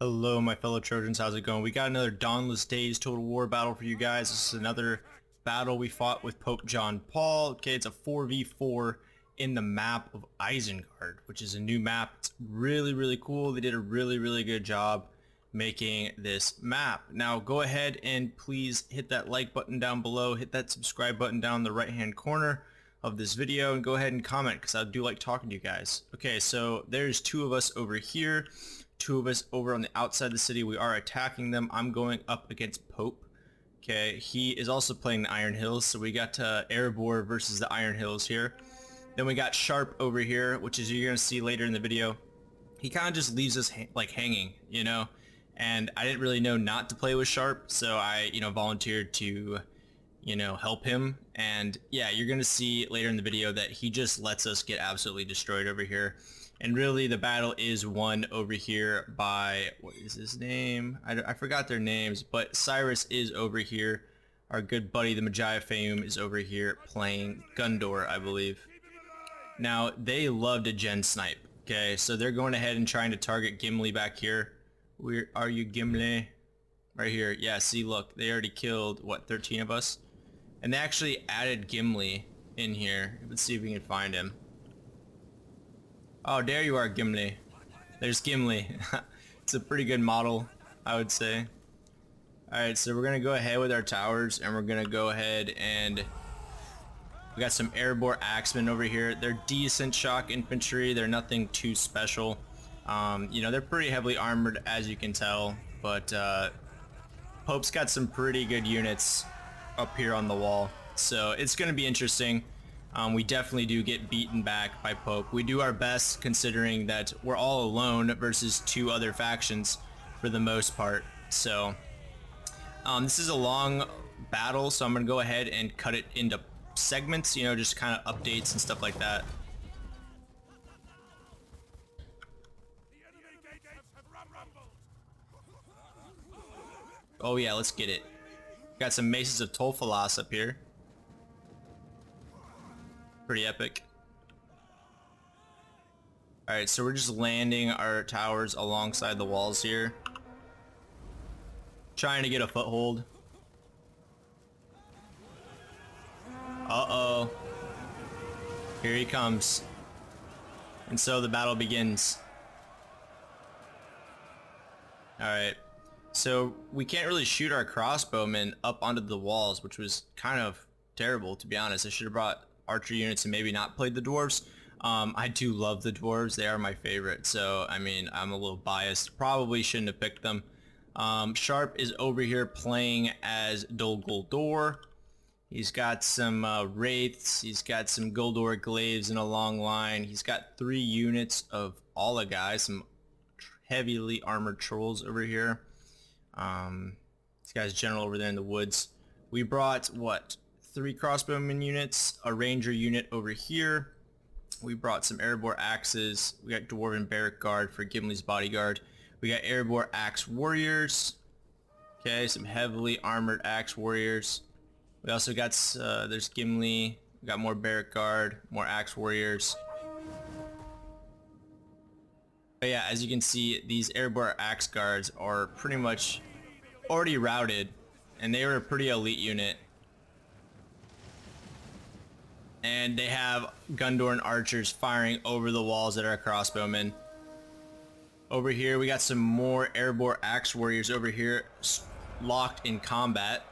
Hello my fellow Trojans, how's it going? We got another Dawnless Days Total War battle for you guys. This is another battle we fought with Pope John Paul. Okay, it's a 4v4 in the map of Isengard, which is a new map. It's really cool. They did a really good job making this map. Now go ahead and please hit that like button down below, hit that subscribe button down in the right hand corner of this video, and go ahead and comment because I do like talking to you guys. Okay, so there's two of us over here. Two of us over on the outside of the city. We are attacking them. I'm going up against Pope. Okay, he is also playing the Iron Hills, so we got Erebor versus the Iron Hills here. Then we got Sharp over here, which is you're gonna see later in the video. He kind of just leaves us like hanging, you know. And I didn't really know not to play with Sharp, so I, volunteered to, help him. And yeah, you're gonna see later in the video that he just lets us get absolutely destroyed over here. And really, the battle is won over here by, what is his name? I forgot their names, but Cyrus is over here. Our good buddy, the Magi of Fayum, is over here playing Gundor, I believe. Now, they love to gen snipe, okay? So they're going ahead and trying to target Gimli back here. Where are you, Gimli? Right here. Yeah, see, look, they already killed, what, 13 of us? And they actually added Gimli in here. Let's see if we can find him. Oh, there you are, Gimli. There's Gimli. It's a pretty good model, I would say. Alright, so we're going to go ahead with our towers, and we're going to go ahead and... We got some Erebor Axemen over here. They're decent shock infantry. They're nothing too special. They're pretty heavily armored, as you can tell. But Pope's got some pretty good units up here on the wall. So it's going to be interesting. We definitely do get beaten back by Pope. We do our best considering that we're all alone versus two other factions for the most part. So this is a long battle, so I'm going to go ahead and cut it into segments, just kind of updates and stuff like that. Oh yeah, let's get it. Got some Maces of Tolfalas up here. Pretty epic. Alright, so we're just landing our towers alongside the walls here. Trying to get a foothold. Uh-oh. Here he comes. And so the battle begins. Alright. So we can't really shoot our crossbowmen up onto the walls, which was kind of terrible, to be honest. I should have brought archer units and maybe not played the dwarves. I do love the dwarves. They are my favorite. So, I mean, I'm a little biased. Probably shouldn't have picked them. Sharp is over here playing as Dol Guldur. He's got some wraiths. He's got some Guldur glaives in a long line. He's got 3 units of Olagai, some heavily armored trolls over here. This guy's general over there in the woods. We brought, what? 3 crossbowman units, a ranger unit over here. We brought some Erebor axes. We got Dwarven Barrack Guard for Gimli's bodyguard. We got Erebor axe warriors. Okay, some heavily armored axe warriors. We also got, there's Gimli. We got more Barrack Guard, more axe warriors. But yeah, as you can see, these Erebor axe guards are pretty much already routed, and they were a pretty elite unit. And they have Gundorn archers firing over the walls at our crossbowmen. Over here, we got some more Erebor axe warriors over here locked in combat.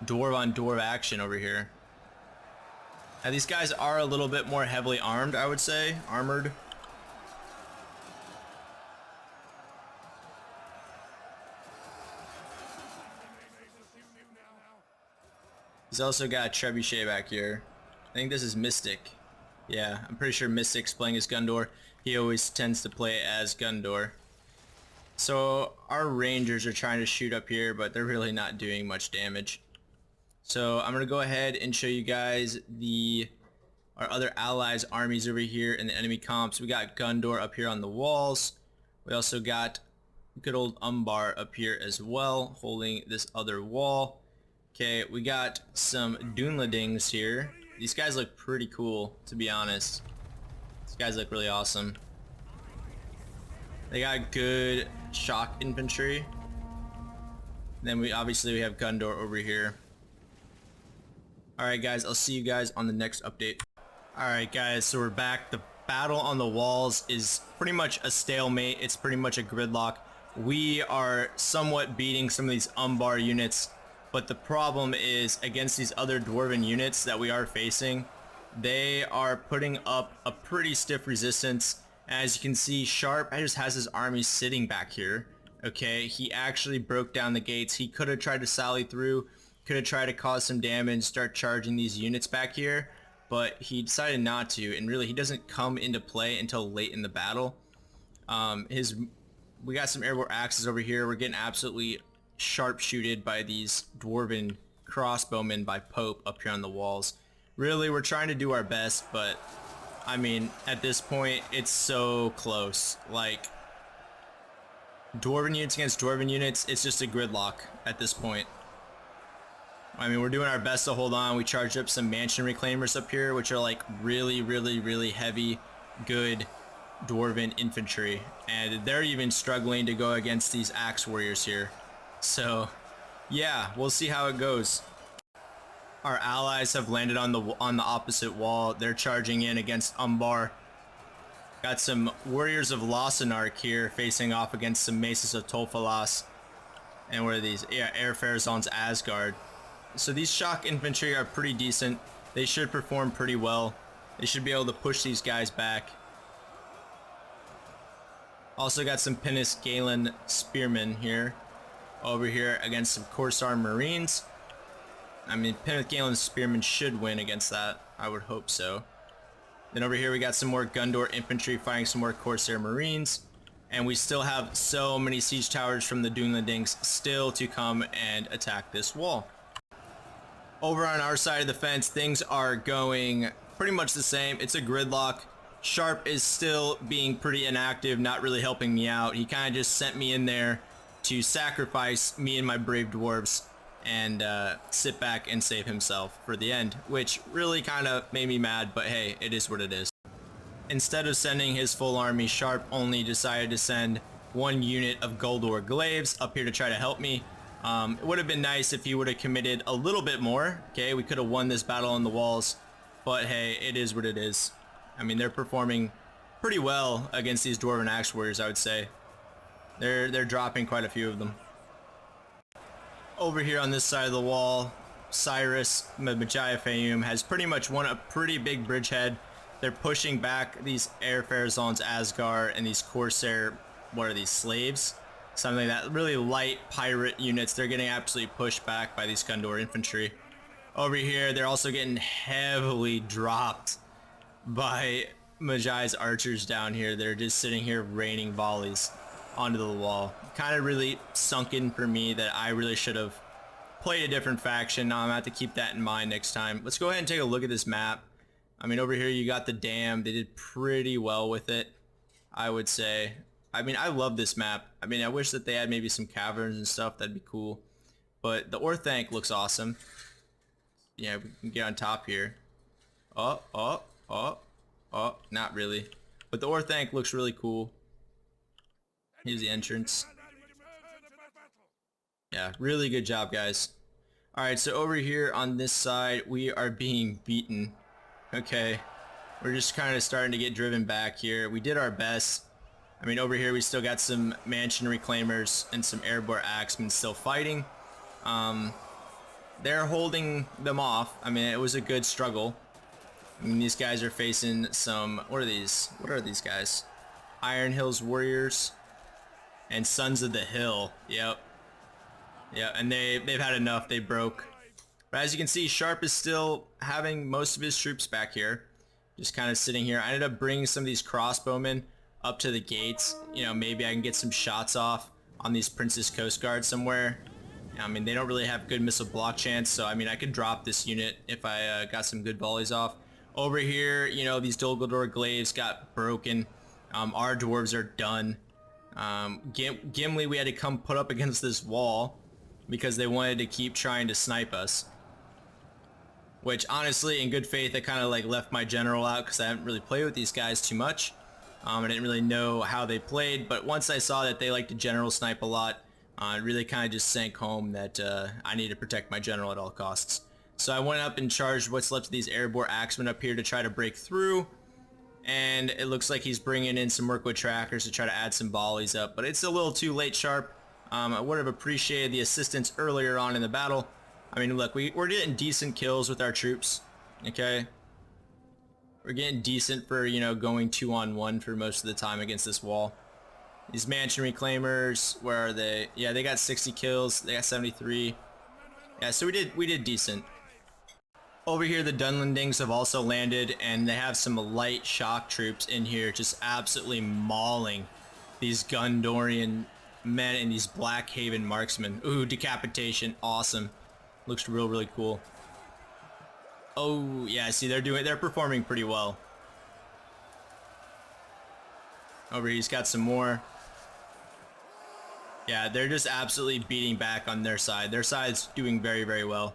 Dwarf on dwarf action over here. Now these guys are a little bit more heavily armed, I would say. Armored. He's also got a trebuchet back here. I think this is Mystic. Yeah, I'm pretty sure Mystic's playing as Gundor. He always tends to play as Gundor. So our rangers are trying to shoot up here, but they're really not doing much damage. So I'm going to go ahead and show you guys our other allies' armies over here in the enemy comps. We got Gundor up here on the walls. We also got good old Umbar up here as well, holding this other wall. Okay, we got some Dunladings here. These guys look pretty cool, to be honest. These guys look really awesome. They got good shock infantry. Then we have Gundor over here. Alright guys, I'll see you guys on the next update. Alright guys, so we're back. The battle on the walls is pretty much a stalemate. It's pretty much a gridlock. We are somewhat beating some of these Umbar units, but the problem is against these other Dwarven units that we are facing, they are putting up a pretty stiff resistance. As you can see, Sharp just has his army sitting back here. Okay, he actually broke down the gates. He could have tried to sally through, could have tried to cause some damage, start charging these units back here, but he decided not to, and really he doesn't come into play until late in the battle. We got some airborne axes over here. We're getting absolutely sharpshooted by these Dwarven crossbowmen by Pope up here on the walls. Really, we're trying to do our best, but I mean, at this point, it's so close. Like, Dwarven units against Dwarven units, it's just a gridlock at this point. I mean, we're doing our best to hold on. We charged up some mansion reclaimers up here, which are like really heavy, good Dwarven infantry. And they're even struggling to go against these axe warriors here. So, yeah, we'll see how it goes. Our allies have landed on the opposite wall. They're charging in against Umbar. Got some warriors of Lossenark here facing off against some maces of Tolfalas. And what are these? Yeah, Airfarazon's Isengard. So these shock infantry are pretty decent. They should perform pretty well. They should be able to push these guys back. Also got some Pinnis Galen spearmen here. Over here against some Corsair Marines. I mean, Pinnis Galen spearmen should win against that. I would hope so. Then over here we got some more Gundor infantry fighting some more Corsair Marines. And we still have so many siege towers from the Dawnless still to come and attack this wall. Over on our side of the fence, things are going pretty much the same. It's a gridlock. Sharp is still being pretty inactive, not really helping me out. He kind of just sent me in there to sacrifice me and my brave dwarves and sit back and save himself for the end, which really kind of made me mad, but hey, it is what it is. Instead of sending his full army, Sharp only decided to send one unit of Goldor Glaives up here to try to help me. It would have been nice if he would have committed a little bit more. Okay, we could have won this battle on the walls, but hey, it is what it is. I mean, they're performing pretty well against these Dwarven Axe Warriors, I would say. They're dropping quite a few of them. Over here on this side of the wall, Cyrus Majayafayum has pretty much won a pretty big bridgehead. They're pushing back these Airfarazon's Asgard and these Corsair, what are these, slaves? Something like that, really light pirate units. They're getting absolutely pushed back by these Gundor infantry. Over here, they're also getting heavily dropped by Majai's archers down here. They're just sitting here raining volleys onto the wall. Kind of really sunk in for me that I really should have played a different faction. Now I'm gonna have to keep that in mind next time. Let's go ahead and take a look at this map. I mean, over here you got the dam. They did pretty well with it, I would say. I mean, I love this map. I mean, I wish that they had maybe some caverns and stuff. That'd be cool. But the Orthanc looks awesome. Yeah, we can get on top here. Oh, not really. But the Orthanc looks really cool. Here's the entrance. Yeah, really good job, guys. Alright, so over here on this side, we are being beaten. Okay. We're just kind of starting to get driven back here. We did our best. I mean, over here we still got some mansion reclaimers and some airborne axemen still fighting. They're holding them off. I mean, it was a good struggle. I mean, these guys are facing some... What are these? What are these guys? Iron Hills Warriors and Sons of the Hill. Yep. Yeah, and they've had enough. They broke. But as you can see, Sharp is still having most of his troops back here. Just kind of sitting here. I ended up bringing some of these crossbowmen up to the gates. You know, maybe I can get some shots off on these Princess Coast Guard somewhere. I mean, they don't really have good missile block chance, so I mean, I could drop this unit if I got some good volleys off. Over here, you know, these Dolgador Glaives got broken. Our dwarves are done. Gimli, we had to come put up against this wall because they wanted to keep trying to snipe us. which honestly, in good faith, I kind of like left my general out because I haven't really played with these guys too much. I didn't really know how they played, but once I saw that they like to general snipe a lot, it really kind of just sank home that I need to protect my general at all costs. So I went up and charged what's left of these airborne axemen up here to try to break through, and it looks like he's bringing in some Mirkwood trackers to try to add some volleys up, but it's a little too late, Sharp. I would have appreciated the assistance earlier on in the battle. I mean, look, we're getting decent kills with our troops, okay? We're getting decent for, you know, going 2-on-1 for most of the time against this wall. These mansion reclaimers, where are they? Yeah, they got 60 kills. They got 73. Yeah, so we did decent. Over here, the Dunlendings have also landed, and they have some light shock troops in here, just absolutely mauling these Gondorian men and these Blackhaven marksmen. Ooh, decapitation, awesome. Looks really cool. Oh yeah, see they're performing pretty well. Over here, he's got some more. Yeah, they're just absolutely beating back on their side. Their side's doing very well.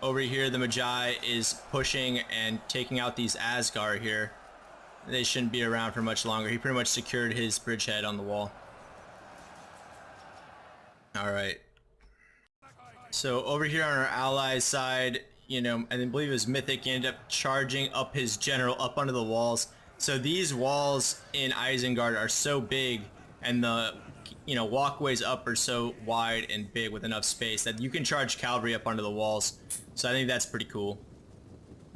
Over here, the Magi is pushing and taking out these Asgard here. They shouldn't be around for much longer. He pretty much secured his bridgehead on the wall. Alright. So over here on our allies side, you know, I believe it was Mythic, ended up charging up his general up onto the walls. So these walls in Isengard are so big, and the, you know, walkways up are so wide and big with enough space that you can charge cavalry up onto the walls. So I think that's pretty cool.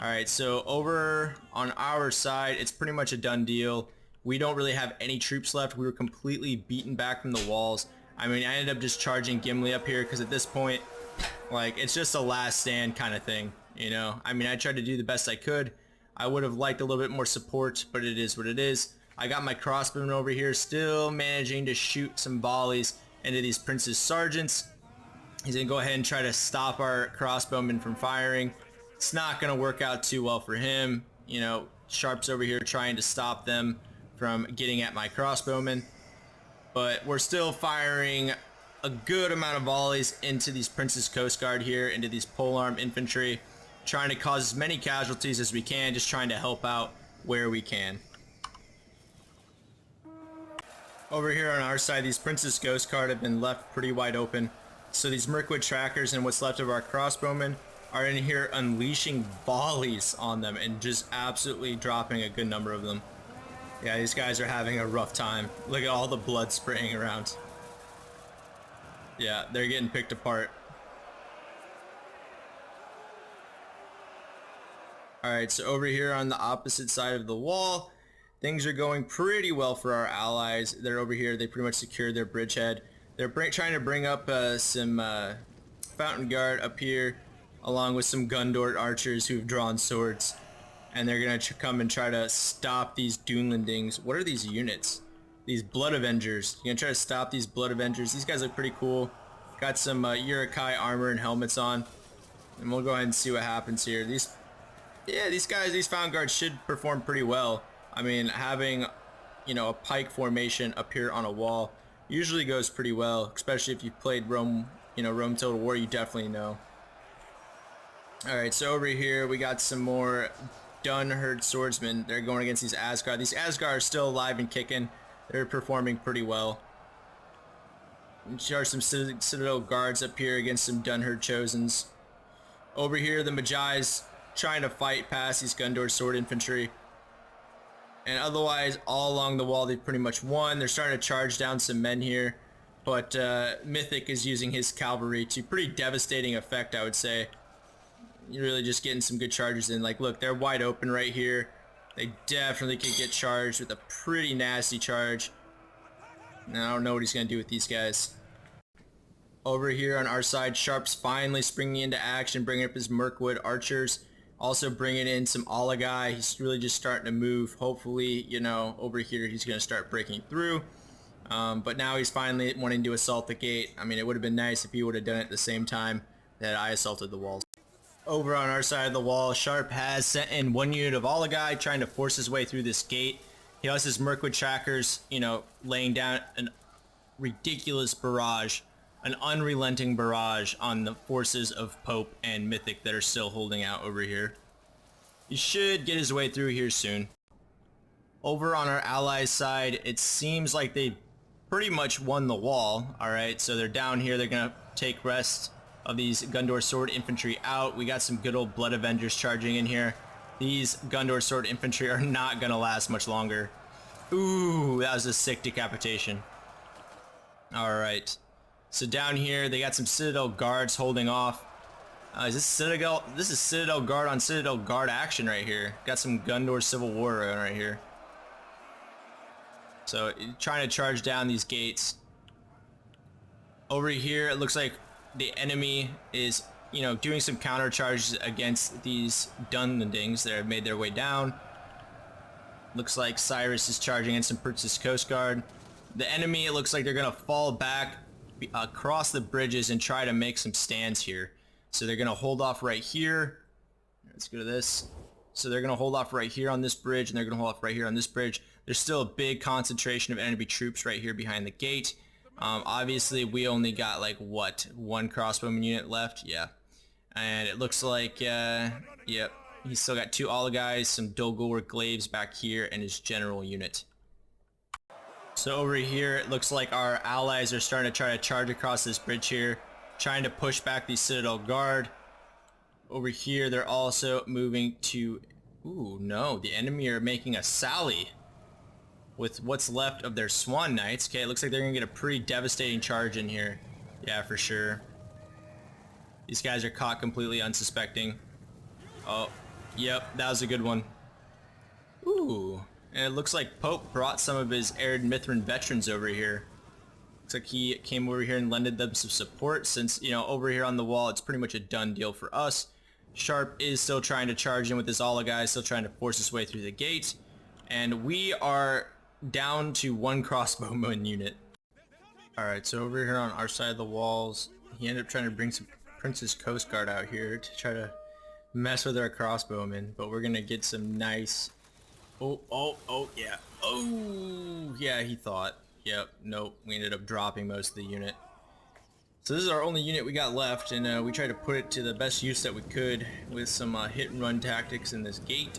Alright, so over on our side, it's pretty much a done deal. We don't really have any troops left. We were completely beaten back from the walls. I mean, I ended up just charging Gimli up here because at this point, like, it's just a last stand kind of thing, you know? I mean, I tried to do the best I could. I would have liked a little bit more support, but it is what it is. I got my crossbowman over here, still managing to shoot some volleys into these Prince's sergeants. He's going to go ahead and try to stop our crossbowmen from firing. It's not going to work out too well for him. You know, Sharp's over here trying to stop them from getting at my crossbowmen. But we're still firing a good amount of volleys into these Prince's Coast Guard here, into these polearm infantry, trying to cause as many casualties as we can, just trying to help out where we can. Over here on our side, these Prince's Ghost Guard have been left pretty wide open. So these Mirkwood trackers and what's left of our crossbowmen are in here unleashing volleys on them and just absolutely dropping a good number of them. Yeah, these guys are having a rough time. Look at all the blood spraying around. Yeah, they're getting picked apart. Alright, so over here on the opposite side of the wall, things are going pretty well for our allies. They're over here. They pretty much secured their bridgehead. They're trying to bring up some Fountain Guard up here, along with some Gundort archers who've drawn swords. And they're going to come and try to stop these Dunlendings. What are these units? These Blood Avengers. You're going to try to stop these Blood Avengers. These guys look pretty cool. Got some Uruk-hai armor and helmets on. And we'll go ahead and see what happens here. These guys, these Fountain Guards should perform pretty well. I mean, having, you know, a pike formation up here on a wall usually goes pretty well, especially if you've played Rome, you know, Rome Total War, you definitely know. Alright, so over here we got some more Dunherd swordsmen. They're going against these Asgard. These Asgard are still alive and kicking. They're performing pretty well. Charge some Citadel guards up here against some Dunherd Chosens. Over here, the Magi's trying to fight past these Gundor sword infantry. And otherwise, all along the wall, they've pretty much won. They're starting to charge down some men here. But Mythic is using his cavalry to pretty devastating effect, I would say. You're really just getting some good charges in. Like, look, they're wide open right here. They definitely could get charged with a pretty nasty charge. Now, I don't know what he's going to do with these guys. Over here on our side, Sharp's finally springing into action, bringing up his Mirkwood archers. Also bringing in some Olagai. He's really just starting to move. Hopefully, you know, over here he's going to start breaking through. But now he's finally wanting to assault the gate. I mean, it would have been nice if he would have done it at the same time that I assaulted the walls. Over on our side of the wall, Sharp has sent in one unit of Olagai trying to force his way through this gate. He also has Mirkwood trackers, you know, laying down a ridiculous barrage an unrelenting barrage on the forces of Pope and Mythic that are still holding out over here. He should get his way through here soon. Over on our allies' side, it seems like they pretty much won the wall. Alright, so they're down here. They're going to take rest of these Gundor Sword Infantry out. We got some good old Blood Avengers charging in here. These Gundor Sword Infantry are not going to last much longer. Ooh, that was a sick decapitation. Alright. So down here, they got some Citadel Guards holding off. Is this Citadel? This is Citadel Guard on Citadel Guard action right here. Got some Gundor Civil War right here. So trying to charge down these gates. Over here, it looks like the enemy is, you know, doing some counter charges against these Dunlendings that have made their way down. Looks like Cyrus is charging in some Princess Coast Guard. The enemy, it looks like they're gonna fall back across the bridges and try to make some stands here. So they're gonna hold off right here. Let's go to this. So they're gonna hold off right here on this bridge, and they're gonna hold off right here on this bridge. There's still a big concentration of enemy troops right here behind the gate. Obviously, we only got like what, one crossbowman unit left? Yeah, and it looks like yep, he's still got two Olaguys, some Dolgor Glaives back here, and his general unit. So over here, it looks like our allies are starting to try to charge across this bridge here, trying to push back the Citadel Guard. Over here, they're also moving to... Ooh, no, the enemy are making a sally with what's left of their Swan Knights. Okay, it looks like they're going to get a pretty devastating charge in here. Yeah, for sure. These guys are caught completely unsuspecting. Oh, yep, that was a good one. Ooh. And it looks like Pope brought some of his Arid Mithrin veterans over here. Looks like he came over here and lended them some support since, you know, over here on the wall, it's pretty much a done deal for us. Sharp is still trying to charge in with his Olaguy, still trying to force his way through the gate. And we are down to one crossbowman unit. Alright, so over here on our side of the walls, he ended up trying to bring some Princess Coast Guard out here to try to mess with our crossbowmen. But we're going to get some nice... Oh, yeah. Oh, yeah, he thought. Yep, nope, we ended up dropping most of the unit. So this is our only unit we got left, and we tried to put it to the best use that we could with some hit and run tactics in this gate.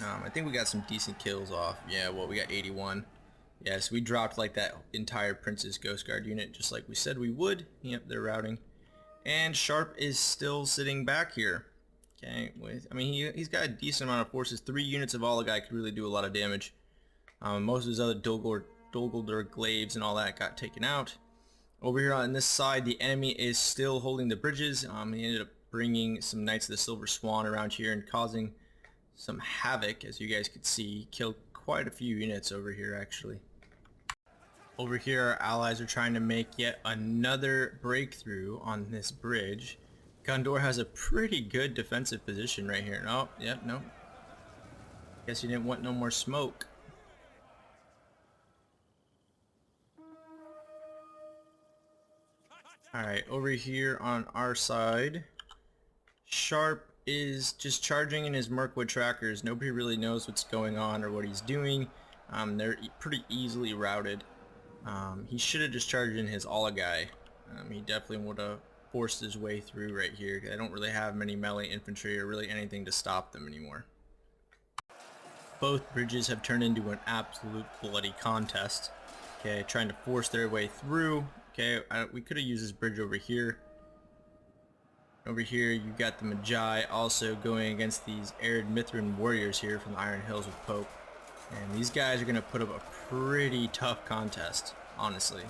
I think we got some decent kills off. Yeah, well, we got 81. Yeah, so we dropped like that entire Princess Ghost Guard unit, just like we said we would. Yep, they're routing. And Sharp is still sitting back here. Okay, I mean, he's got a decent amount of forces. 3 units of Olaguy could really do a lot of damage. Most of his other Dolgor Glaives and all that got taken out. Over here on this side, the enemy is still holding the bridges. He ended up bringing some Knights of the Silver Swan around here and causing some havoc, as you guys could see. He killed quite a few units over here, actually. Over here, our allies are trying to make yet another breakthrough on this bridge. Gondor has a pretty good defensive position right here. Oh, yep, no. Guess you didn't want no more smoke. Alright, over here on our side, Sharp is just charging in his Mirkwood trackers. Nobody really knows what's going on or what he's doing. They're pretty easily routed. He should have just charged in his Olaguy. He definitely would have forced his way through right here. I don't really have many melee infantry or really anything to stop them anymore. Both bridges have turned into an absolute bloody contest. Okay, trying to force their way through. Okay, we could have used this bridge over here. Over here, you got the Magi also going against these Arid Mithrin warriors here from the Iron Hills with Pope. And these guys are going to put up a pretty tough contest, honestly.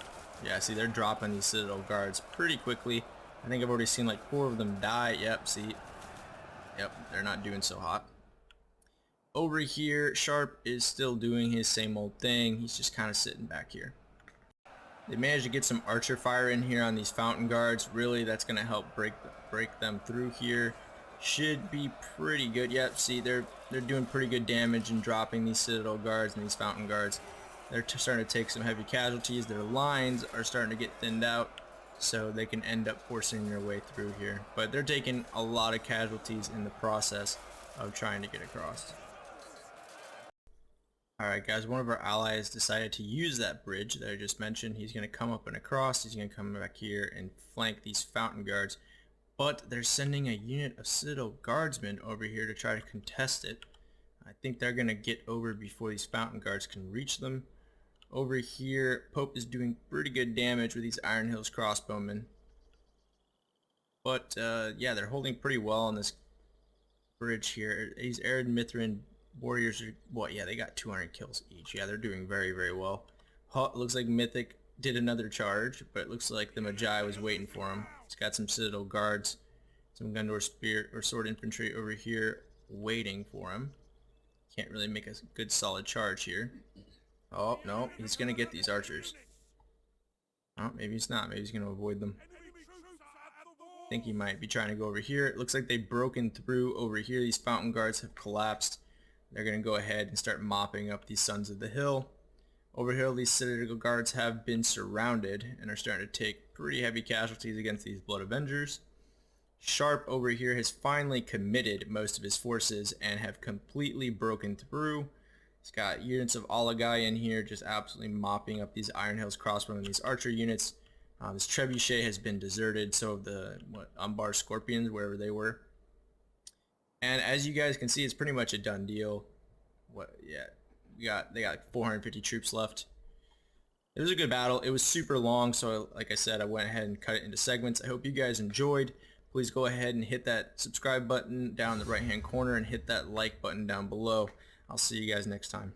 Yeah, see, they're dropping these Citadel Guards pretty quickly. I think I've already seen like 4 of them die. Yep, see. Yep, they're not doing so hot. Over here, Sharp is still doing his same old thing. He's just kind of sitting back here. They managed to get some archer fire in here on these fountain guards. Really, that's going to help break them through here. Should be pretty good. Yep, see, they're doing pretty good damage and dropping these Citadel Guards and these fountain guards. They're starting to take some heavy casualties. Their lines are starting to get thinned out, so they can end up forcing their way through here. But they're taking a lot of casualties in the process of trying to get across. Alright guys, one of our allies decided to use that bridge that I just mentioned. He's going to come up and across, he's going to come back here and flank these fountain guards. But they're sending a unit of Citadel guardsmen over here to try to contest it. I think they're going to get over before these fountain guards can reach them. Over here, Pope is doing pretty good damage with these Iron Hills crossbowmen. But yeah, they're holding pretty well on this bridge here. These Arid Mithrin warriors are, well, yeah, they got 200 kills each. Yeah, they're doing very, very well. Looks like Mythic did another charge, but it looks like the Magi was waiting for him. He's got some Citadel guards, some Gundor Spear or Sword Infantry over here waiting for him. Can't really make a good solid charge here. Oh, no, he's going to get these archers. Oh, maybe he's not. Maybe he's going to avoid them. I think he might be trying to go over here. It looks like they've broken through over here. These fountain guards have collapsed. They're going to go ahead and start mopping up these Sons of the Hill. Over here, these Citadel guards have been surrounded and are starting to take pretty heavy casualties against these Blood Avengers. Sharp over here has finally committed most of his forces and have completely broken through. He's got units of Olagai in here just absolutely mopping up these Iron Hills crossbow and these archer units. This Trebuchet has been deserted, so have the Umbar Scorpions, wherever they were. And as you guys can see, it's pretty much a done deal. They got 450 troops left. It was a good battle. It was super long, so like I said, I went ahead and cut it into segments. I hope you guys enjoyed. Please go ahead and hit that subscribe button down in the right hand corner and hit that like button down below. I'll see you guys next time.